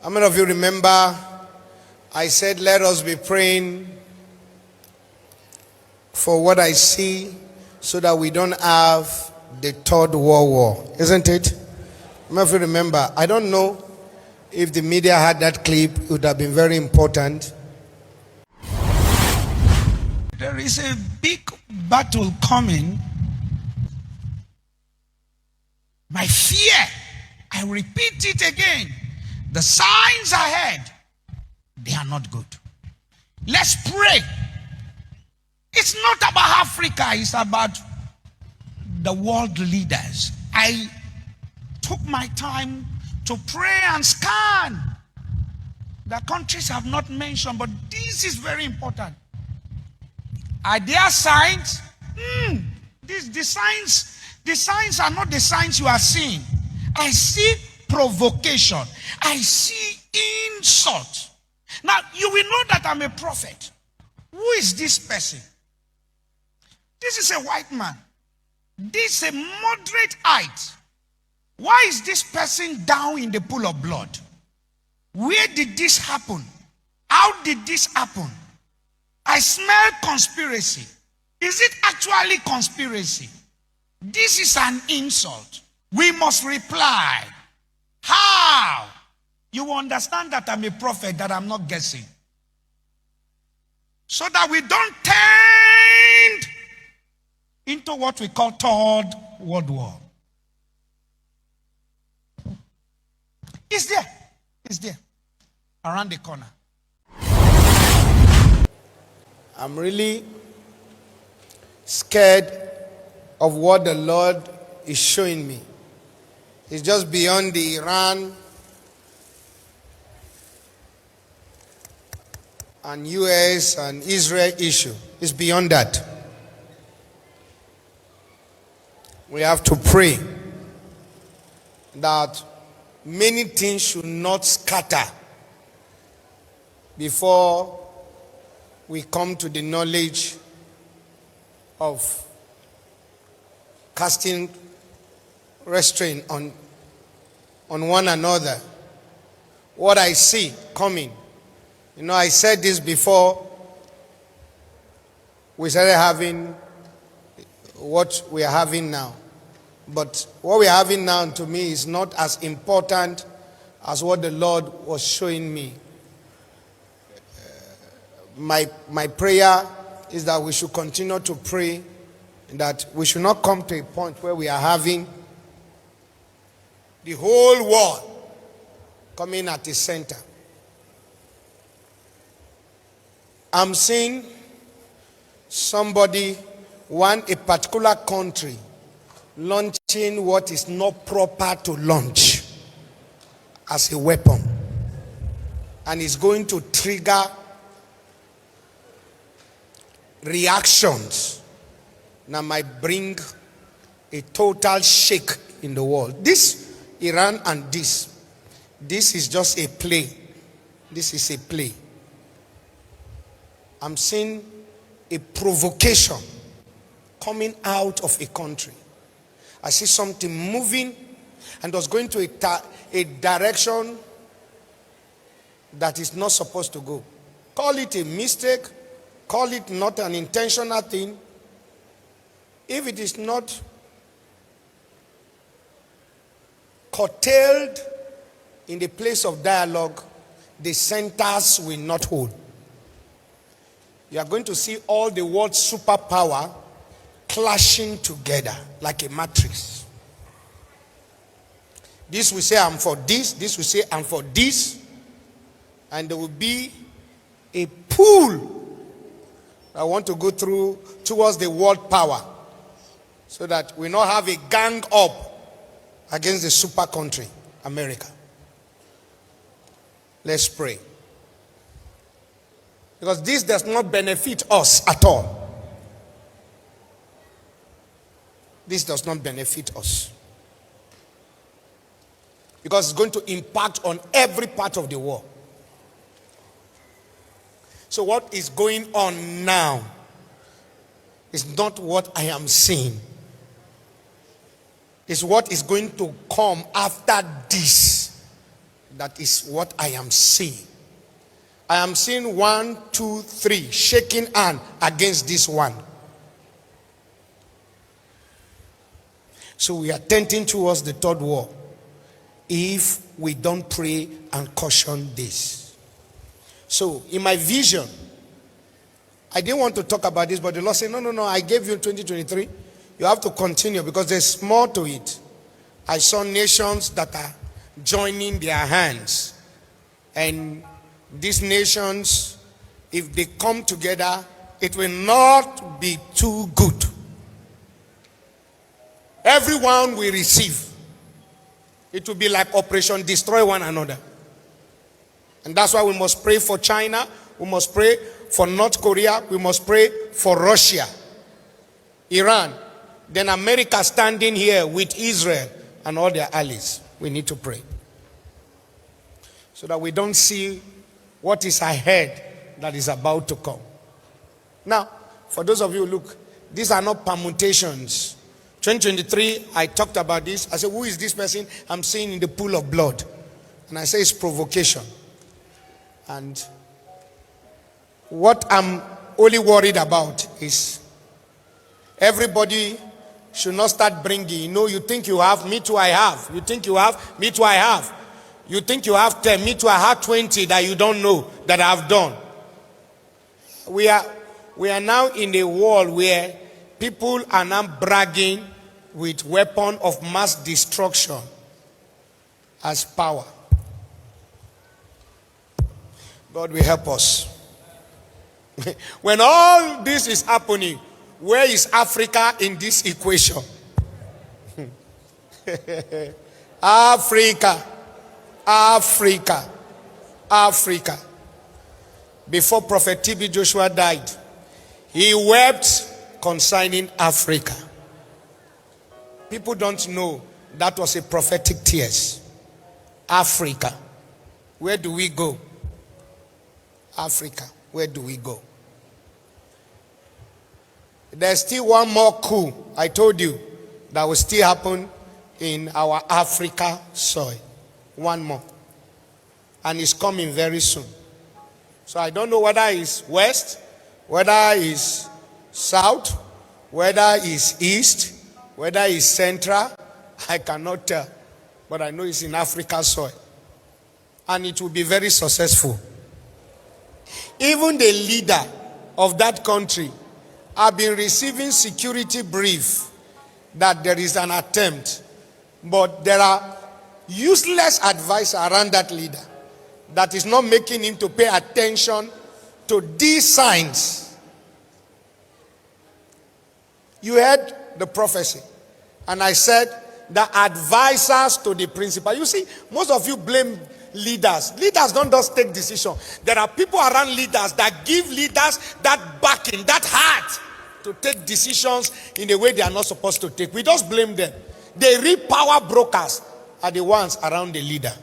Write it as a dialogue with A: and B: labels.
A: How many of you remember I said let us be praying for what I see so that we don't have the third world war, isn't it? How many of you remember? I don't know if the media had that clip, it would have been very important.
B: There is a big battle coming. My fear, I repeat it again, the signs ahead, they are not good. Let's pray. It's not about Africa, it's about the world leaders. I took my time to pray and scan. The countries have not mentioned, but this is very important. Are there signs? The signs are not the signs you are seeing. I see provocation. I see insult. Now, you will know that I'm a prophet. Who is this person? This is a white man. This is a moderate height. Why is this person down in the pool of blood? Where did this happen? How did this happen? I smell conspiracy. Is it actually conspiracy? This is an insult. We must reply. How? You will understand that I'm a prophet, that I'm not guessing. So that we don't turn into what we call third world war. It's there. It's there. Around the corner.
A: I'm really scared of what the Lord is showing me. It's just beyond the Iran and US and Israel issue. It's beyond that. We have to pray that many things should not scatter before we come to the knowledge of casting restraint on one another. What I see coming. I said this before we started having what we are having now. But what we are having now to me is not as important as what the Lord was showing me. My prayer is that we should continue to pray, that we should not come to a point where we are having the whole world coming at the center. I'm seeing somebody, a particular country, launching what is not proper to launch as a weapon. And it's going to trigger reactions that might bring a total shake in the world. This Iran and this is just a play. This is a play. I'm seeing a provocation coming out of a country. I see something moving and was going to a direction that is not supposed to go. Call it a mistake. Call it not an intentional thing. If it is not curtailed in the place of dialogue, the centers will not hold. You are going to see all the world's superpower clashing together like a matrix. This will say I'm for this, this will say I'm for this, and there will be a pull I want to go through towards the world power so that we not have a gang up against the super country, America. Let's pray. Because this does not benefit us at all. This does not benefit us. Because it's going to impact on every part of the world. So what is going on now is not what I am seeing. It's what is going to come after this That is what I am seeing. I am seeing 1, 2, 3 shaking hand against this one. So we are tending towards the third war if we don't pray and caution this. So in my vision, I didn't want to talk about this, but the Lord said, no, I gave you 2023. You have to continue because there's more to it. I saw nations that are joining their hands. And these nations, if they come together, it will not be too good. Everyone will receive. It will be like Operation Destroy One Another. And that's why we must pray for China. We must pray for North Korea. We must pray for Russia, Iran. Then America standing here with Israel and all their allies. We need to pray. So that we don't see what is ahead that is about to come. Now, for those of you who look, these are not permutations. 2023, I talked about this. I said, who is this person I'm seeing in the pool of blood? And I say it's provocation. And what I'm only worried about is everybody should not start bringing, you think you have, me too I have. You think you have, me too I have. You think you have 10, me too I have 20 that you don't know that I've done. We are now in a world where people are now bragging with weapon of mass destruction as power. God will help us. When all this is happening, where is Africa in this equation? Africa. Before Prophet T.B. Joshua died, he wept concerning Africa. People don't know that was a prophetic tears. Africa. Where do we go? Africa. Where do we go? There's still one more coup, I told you, that will still happen in our Africa soil. One more. And it's coming very soon. So I don't know whether it's west, whether it's south, whether it's east, whether it's central. I cannot tell. But I know it's in Africa soil. And it will be very successful. Even the leader of that country have been receiving security brief that there is an attempt. But there are useless advice around that leader that is not making him to pay attention to these signs. You heard the prophecy. And I said, the advisors to the principal. You see, most of you blame leaders. Leaders don't just take decisions. There are people around leaders that give leaders that backing, that heart to take decisions in a way they are not supposed to take. We just blame them. The real power brokers are the ones around the leader.